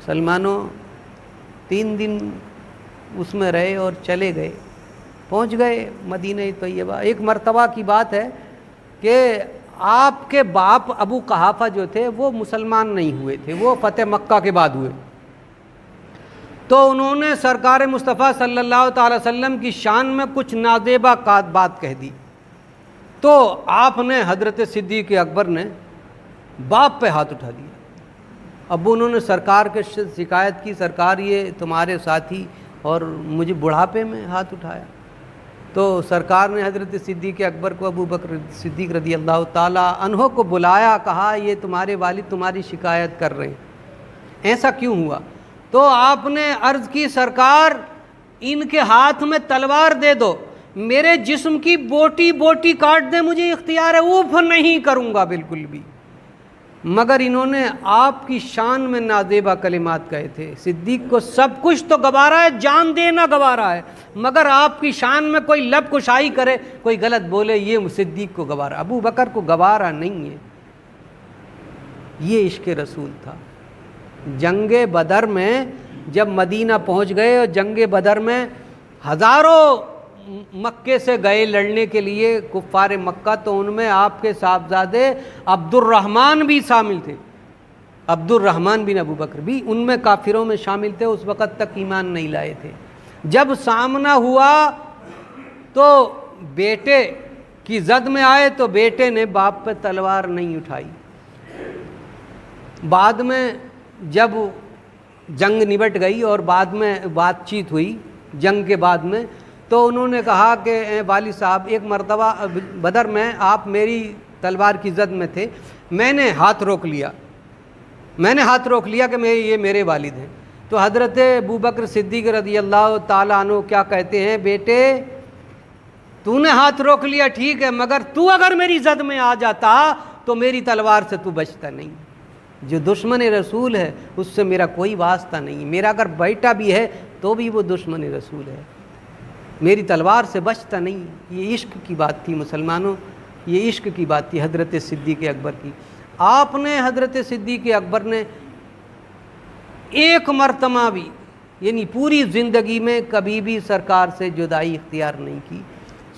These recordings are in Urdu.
مسلمانوں 3 دن اس میں رہے اور چلے گئے، پہنچ گئے مدینہ طیبہ۔ ایک مرتبہ کی بات ہے کہ آپ کے باپ ابو قحافہ جو تھے وہ مسلمان نہیں ہوئے تھے، وہ فتح مکہ کے بعد ہوئے، تو انہوں نے سرکار مصطفیٰ صلی اللہ تعالی وسلم کی شان میں کچھ نازیبہ بات کہہ دی، تو آپ نے حضرت صدیق اکبر نے باپ پہ ہاتھ اٹھا دیا۔ اب انہوں نے سرکار کے شکایت کی، سرکار یہ تمہارے ساتھی اور مجھے بڑھاپے میں ہاتھ اٹھایا، تو سرکار نے حضرت صدیق اکبر کو، ابو بکر صدیق رضی اللہ تعالیٰ عنہ کو بلایا، کہا یہ تمہارے والد تمہاری شکایت کر رہے ہیں، ایسا کیوں ہوا؟ تو آپ نے عرض کی سرکار ان کے ہاتھ میں تلوار دے دو، میرے جسم کی بوٹی بوٹی کاٹ دیں، مجھے اختیار ہے، اوف نہیں کروں گا بالکل بھی۔ مگر انہوں نے آپ کی شان میں نازیبہ کلمات کہے تھے۔ صدیق کو سب کچھ تو گوارا ہے، جان دینا گوارا ہے، مگر آپ کی شان میں کوئی لب کشائی کرے، کوئی غلط بولے، یہ صدیق کو گوارا، ابو بکر کو گوارا نہیں ہے۔ یہ عشق رسول تھا۔ جنگ بدر میں جب مدینہ پہنچ گئے اور جنگ بدر میں ہزاروں مکے سے گئے لڑنے کے لیے کفار مکہ، تو ان میں آپ کے صاحبزادے عبد الرحمن بھی شامل تھے، عبد الرحمن بن ابو بکر بھی ان میں کافروں میں شامل تھے، اس وقت تک ایمان نہیں لائے تھے۔ جب سامنا ہوا تو بیٹے کی زد میں آئے تو بیٹے نے باپ پہ تلوار نہیں اٹھائی۔ بعد میں جب جنگ نبٹ گئی اور بعد میں بات چیت ہوئی جنگ کے بعد میں، تو انہوں نے کہا کہ اے والد صاحب، ایک مرتبہ بدر میں آپ میری تلوار کی زد میں تھے، میں نے ہاتھ روک لیا کہ یہ میرے والد ہیں۔ تو حضرت ابو بکر صدیق رضی اللہ تعالیٰ عنہ کیا کہتے ہیں، بیٹے تو نے ہاتھ روک لیا ٹھیک ہے، مگر تو اگر میری زد میں آ جاتا تو میری تلوار سے تو بچتا نہیں۔ جو دشمن رسول ہے اس سے میرا کوئی واسطہ نہیں، میرا اگر بیٹا بھی ہے تو بھی وہ دشمن رسول ہے، میری تلوار سے بچتا نہیں۔ یہ عشق کی بات تھی مسلمانوں، یہ عشق کی بات تھی حضرت صدیق اکبر کی۔ آپ نے حضرت صدیق اکبر نے ایک مرتبہ بھی، یعنی پوری زندگی میں کبھی بھی سرکار سے جدائی اختیار نہیں کی۔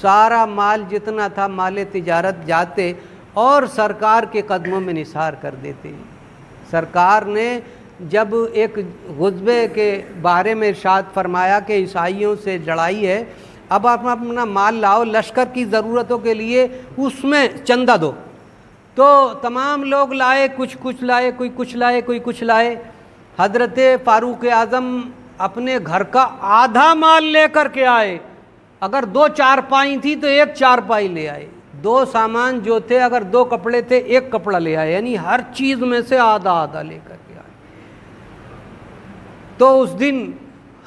سارا مال جتنا تھا مال تجارت جاتے اور سرکار کے قدموں میں نثار کر دیتے۔ سرکار نے جب ایک غزوے کے بارے میں ارشاد فرمایا کہ عیسائیوں سے لڑائی ہے، اب آپ اپنا مال لاؤ، لشکر کی ضرورتوں کے لیے اس میں چندہ دو، تو تمام لوگ لائے، کچھ لائے، کوئی کچھ لائے، کوئی کچھ لائے۔ حضرت فاروق اعظم اپنے گھر کا آدھا مال لے کر کے آئے، اگر 2 چارپائی تھی تو 1 چارپائی لے آئے، 2 سامان جو تھے اگر 2 کپڑے تھے 1 کپڑا لے آئے، یعنی ہر چیز میں سے آدھا آدھا لے کر کے آئے۔ تو اس دن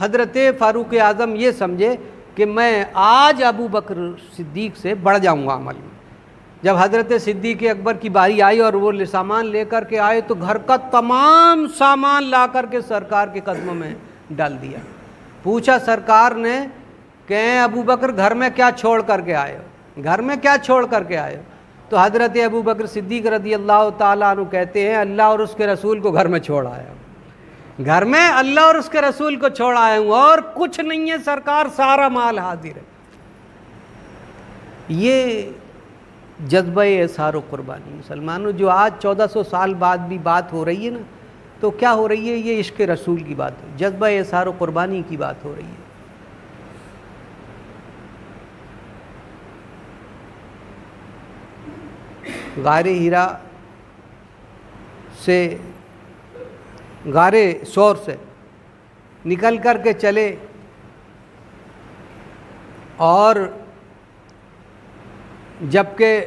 حضرت فاروق اعظم یہ سمجھے کہ میں آج ابو بکر صدیق سے بڑھ جاؤں گا عمل میں۔ جب حضرت صدیق اکبر کی باری آئی اور وہ سامان لے کر کے آئے تو گھر کا تمام سامان لا کر کے سرکار کے قدموں میں ڈال دیا۔ پوچھا سرکار نے کہ ابو بکر گھر میں کیا چھوڑ کر کے آئے ہو، گھر میں کیا چھوڑ کر کے آئے ہو؟ تو حضرت ابو بکر صدیق رضی اللہ تعالیٰ عنہ کہتے ہیں اللہ اور اس کے رسول کو گھر میں چھوڑ آیا ہوں، گھر میں اللہ اور اس کے رسول کو چھوڑ آیا ہوں اور کچھ نہیں ہے سرکار، سارا مال حاضر ہے۔ یہ جذبہ اظہار و قربانی مسلمانوں، جو آج 1400 سال بعد بھی بات ہو رہی ہے نا، تو کیا ہو رہی ہے؟ یہ عشق رسول کی بات ہے، جذبہ اظہار و قربانی کی بات ہو رہی ہے۔ غار ہیرا سے، غار سور سے نکل کر کے چلے اور جبکہ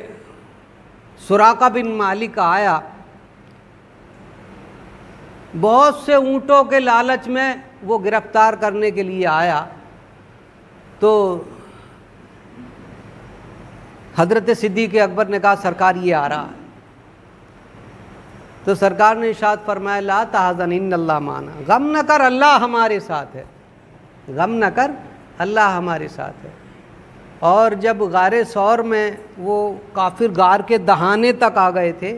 سراقہ بن مالک آیا، بہت سے اونٹوں کے لالچ میں وہ گرفتار کرنے کے لیے آیا، تو حضرت صدیق اکبر نے کہا سرکار یہ آ رہا ہے، تو سرکار نے ارشاد فرمایا لا تحزن ان اللہ معنا، غم نہ کر اللہ ہمارے ساتھ ہے، غم نہ کر اللہ ہمارے ساتھ ہے۔ اور جب غار سور میں وہ کافر غار کے دہانے تک آ گئے تھے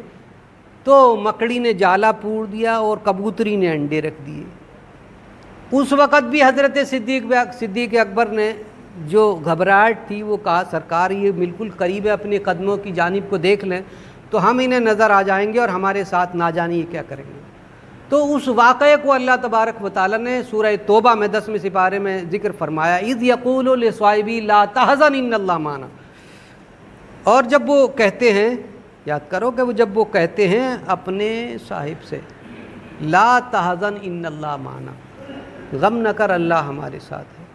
تو تو مکڑی نے جالا پور دیا اور کبوتری نے انڈے رکھ دیے۔ اس وقت بھی حضرت صدیق اکبر نے جو گھبراہٹ تھی وہ کہا سرکار یہ بالکل قریب ہے، اپنے قدموں کی جانب کو دیکھ لیں تو ہم انہیں نظر آ جائیں گے اور ہمارے ساتھ نہ جانے یہ کیا کریں گے۔ تو اس واقعے کو اللہ تبارک و تعالیٰ نے سورہ توبہ میں 10ویں سپارے میں ذکر فرمایا، اذ یقول لصاحبہ لا تحزن ان اللہ معنا۔ اور جب وہ کہتے ہیں، یاد کرو کہ جب وہ کہتے ہیں اپنے صاحب سے لا تحزن ان اللہ معنا، غم نہ کر اللہ ہمارے ساتھ ہے،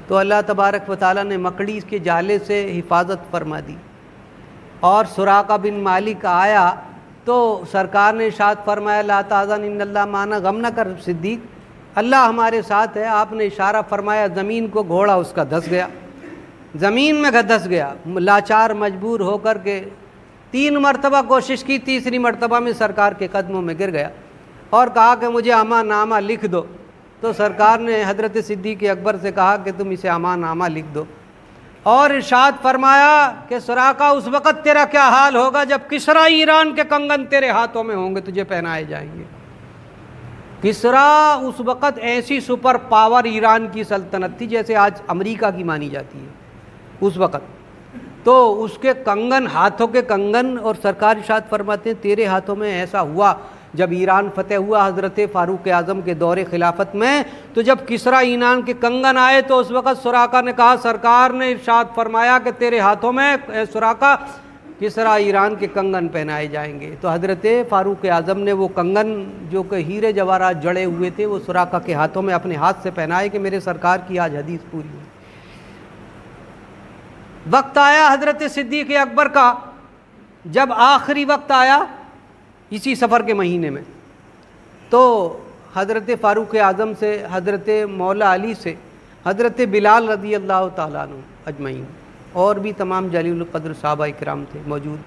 تو اللہ تبارک و تعالیٰ نے مکڑی کے جالے سے حفاظت فرما دی۔ اور سراقہ بن مالک آیا تو سرکار نے ارشاد فرمایا لا تحزن ان اللہ معنا، غم نہ کر صدیق اللہ ہمارے ساتھ ہے۔ آپ نے اشارہ فرمایا زمین کو، گھوڑا اس کا دھس گیا، زمین میں دھس گیا، لاچار مجبور ہو کر کے 3 مرتبہ کوشش کی، تیسری مرتبہ میں سرکار کے قدموں میں گر گیا اور کہا کہ مجھے امان نامہ لکھ دو۔ تو سرکار نے حضرت صدیق اکبر سے کہا کہ تم اسے امان نامہ لکھ دو، اور ارشاد فرمایا کہ سراقہ اس وقت تیرا کیا حال ہوگا جب کسریٰ ایران کے کنگن تیرے ہاتھوں میں ہوں گے، تجھے پہنائے جائیں گے۔ کسریٰ اس وقت ایسی سپر پاور ایران کی سلطنت تھی جیسے آج امریکہ کی مانی جاتی ہے اس وقت، تو اس کے کنگن، ہاتھوں کے کنگن، اور سرکار ارشاد فرماتے ہیں تیرے ہاتھوں میں ایسا ہوا جب ایران فتح ہوا حضرت فاروق اعظم کے دور خلافت میں، تو جب کسریٰ ایران کے کنگن آئے تو اس وقت سراقہ نے کہا سرکار نے ارشاد فرمایا کہ تیرے ہاتھوں میں سراقہ کسریٰ ایران کے کنگن پہنائے جائیں گے۔ تو حضرت فاروق اعظم نے وہ کنگن جو کہ ہیرے جواہرات جڑے ہوئے تھے وہ سراقہ کے ہاتھوں میں اپنے ہاتھ سے پہنائے کہ میرے سرکار کی آج حدیث پوری ہوئی۔ وقت آیا حضرت صدیق اکبر کا، جب آخری وقت آیا اسی سفر کے مہینے میں، تو حضرت فاروق اعظم سے، حضرت مولا علی سے، حضرت بلال رضی اللہ تعالیٰ عنہ اجمعین، اور بھی تمام جلیل القدر صحابہ کرام تھے موجود،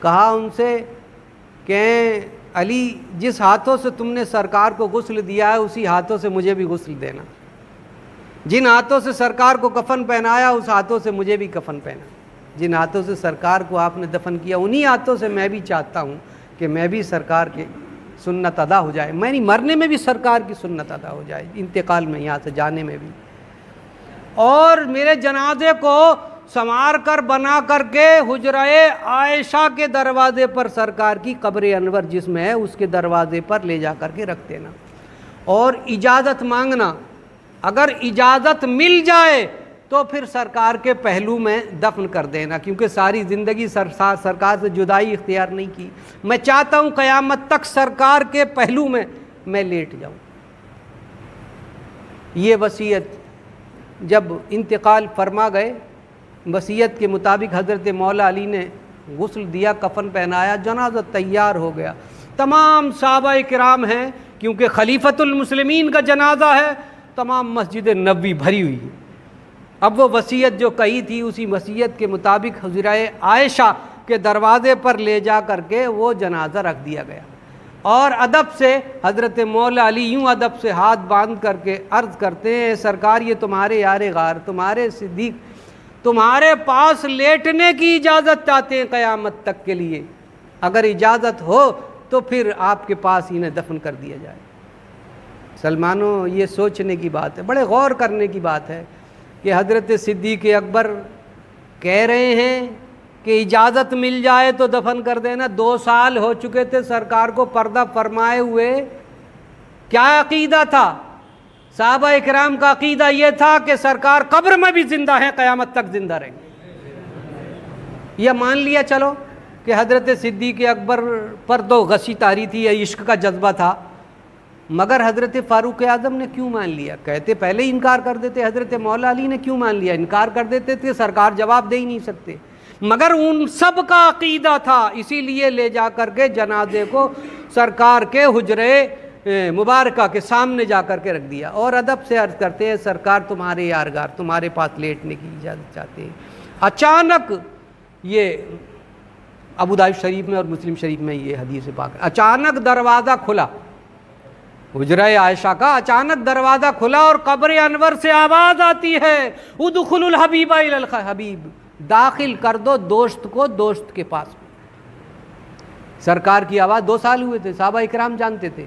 کہا ان سے کہ علی جس ہاتھوں سے تم نے سرکار کو غسل دیا ہے اسی ہاتھوں سے مجھے بھی غسل دینا، جن ہاتھوں سے سرکار کو کفن پہنایا اس ہاتھوں سے مجھے بھی کفن پہنا، جن ہاتھوں سے سرکار کو آپ نے دفن کیا انہی ہاتھوں سے میں بھی چاہتا ہوں کہ میں بھی سرکار کی سنت ادا ہو جائے، میں نہیں مرنے میں بھی سرکار کی سنت ادا ہو جائے، انتقال میں یہاں سے جانے میں بھی، اور میرے جنازے کو سنوار کر بنا کر کے حجرہ عائشہ کے دروازے پر سرکار کی قبر انور جس میں ہے اس کے دروازے پر لے جا کر کے رکھ دینا، اور اجازت مانگنا، اگر اجازت مل جائے تو پھر سرکار کے پہلو میں دفن کر دینا، کیونکہ ساری زندگی سرکار سے جدائی اختیار نہیں کی، میں چاہتا ہوں قیامت تک سرکار کے پہلو میں لیٹ جاؤں۔ یہ وصیت جب انتقال فرما گئے، وصیت کے مطابق حضرت مولا علی نے غسل دیا، کفن پہنایا، جنازہ تیار ہو گیا، تمام صحابہ کرام ہیں کیونکہ خلیفۃ المسلمین کا جنازہ ہے، تمام مسجد نبوی بھری ہوئی ہے۔ اب وہ وصیت جو کہی تھی اسی وصیت کے مطابق حجرہ عائشہ کے دروازے پر لے جا کر کے وہ جنازہ رکھ دیا گیا، اور ادب سے حضرت مولا علی یوں ادب سے ہاتھ باندھ کر کے عرض کرتے ہیں سرکار یہ تمہارے یار غار، تمہارے صدیق تمہارے پاس لیٹنے کی اجازت چاہتے ہیں قیامت تک کے لیے، اگر اجازت ہو تو پھر آپ کے پاس انہیں دفن کر دیا جائے۔ سلمانوں یہ سوچنے کی بات ہے، بڑے غور کرنے کی بات ہے کہ حضرت صدیق اکبر کہہ رہے ہیں کہ اجازت مل جائے تو دفن کر دینا، 2 سال ہو چکے تھے سرکار کو پردہ فرمائے ہوئے، کیا عقیدہ تھا؟ صحابہ اکرام کا عقیدہ یہ تھا کہ سرکار قبر میں بھی زندہ ہیں، قیامت تک زندہ رہیں گے۔ یہ مان لیا چلو کہ حضرت صدیق اکبر پر تو غصی طاری تھی، یا عشق کا جذبہ تھا، مگر حضرت فاروق اعظم نے کیوں مان لیا؟ کہتے پہلے ہی انکار کر دیتے، حضرت مولا علی نے کیوں مان لیا؟ انکار کر دیتے تھے، سرکار جواب دے ہی نہیں سکتے، مگر ان سب کا عقیدہ تھا، اسی لیے لے جا کر کے جنازے کو سرکار کے حجرے مبارکہ کے سامنے جا کر کے رکھ دیا، اور ادب سے عرض کرتے ہیں سرکار تمہارے یارگار تمہارے پاس لیٹنے کی اجازت چاہتے ہیں۔ اچانک یہ ابو داؤد شریف میں اور مسلم شریف میں یہ حدیث پاک، اچانک دروازہ کھلا حجرہ عائشہ کا، اچانک دروازہ کھلا اور قبر انور سے آواز آتی ہے ادخلوا الحبیب الی الحبیب، داخل کر دو دوست کو دوست کے پاس۔ سرکار کی آواز 2 سال ہوئے تھے، صحابہ اکرام جانتے تھے،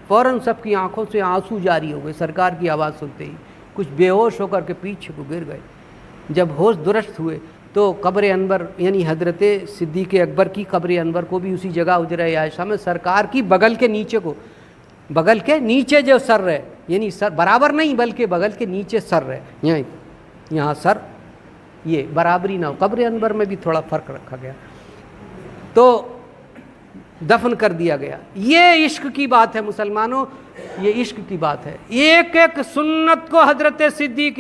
فوراً سب کی آنکھوں سے آنسو جاری ہو گئے سرکار کی آواز سنتے ہی، کچھ بے ہوش ہو کر کے پیچھے کو گر گئے۔ جب ہوش درست ہوئے تو قبر انور یعنی حضرت صدیق اکبر کی قبر انور کو بھی اسی جگہ حجرہ عائشہ میں سرکار کی بغل کے نیچے کو، بغل کے نیچے جو سر رہے، یعنی سر برابر نہیں بلکہ بغل کے نیچے سر رہے، یہاں سر یہ برابری نہ ہو، قبر انور میں بھی تھوڑا فرق رکھا گیا، تو دفن کر دیا گیا۔ یہ عشق کی بات ہے مسلمانوں، یہ عشق کی بات ہے۔ ایک ایک سنت کو حضرت صدیق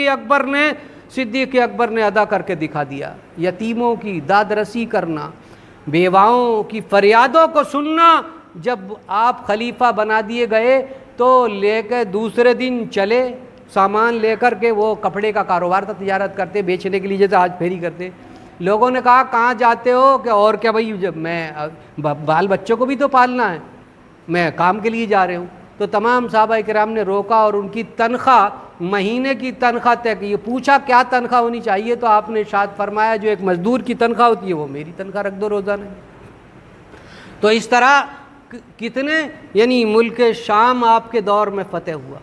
اکبر نے ادا کر کے دکھا دیا۔ یتیموں کی داد رسی کرنا، بیواؤں کی فریادوں کو سننا۔ جب آپ خلیفہ بنا دیے گئے تو لے کے دوسرے دن چلے، سامان لے کر کے، وہ کپڑے کا کاروبار تھا، تجارت کرتے، بیچنے کے لیے جیسے آج پھیری کرتے۔ لوگوں نے کہا کہاں جاتے ہو؟ کہ اور کیا بھائی، جب میں بال بچوں کو بھی تو پالنا ہے، میں کام کے لیے جا رہے ہوں۔ تو تمام صحابہ کرام نے روکا اور ان کی تنخواہ، مہینے کی تنخواہ طے کی۔ پوچھا کیا تنخواہ ہونی چاہیے؟ تو آپ نے ارشاد فرمایا جو ایک مزدور کی تنخواہ ہوتی ہے وہ میری تنخواہ رکھ دو روزانہ۔ تو اس طرح کتنے، یعنی ملک شام آپ کے دور میں فتح ہوا،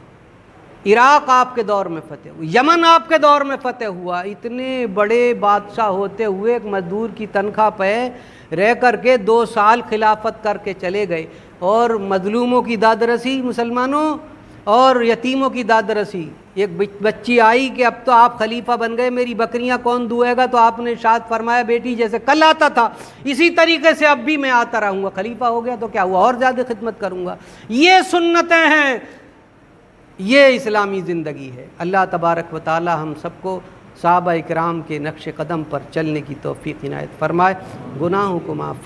عراق آپ کے دور میں فتح ہوا، یمن آپ کے دور میں فتح ہوا۔ اتنے بڑے بادشاہ ہوتے ہوئے ایک مزدور کی تنخواہ پہ رہ کر کے 2 سال خلافت کر کے چلے گئے۔ اور مظلوموں کی داد رسی مسلمانوں، اور یتیموں کی داد رسی۔ ایک بچی آئی کہ اب تو آپ خلیفہ بن گئے، میری بکریاں کون دھوئے گا؟ تو آپ نے ارشاد فرمایا بیٹی جیسے کل آتا تھا اسی طریقے سے اب بھی میں آتا رہوں گا، خلیفہ ہو گیا تو کیا ہوا، اور زیادہ خدمت کروں گا۔ یہ سنتیں ہیں، یہ اسلامی زندگی ہے۔ اللہ تبارک و تعالی ہم سب کو صحابہ اکرام کے نقش قدم پر چلنے کی توفیق عنایت فرمائے، گناہوں کو معاف فرمائے۔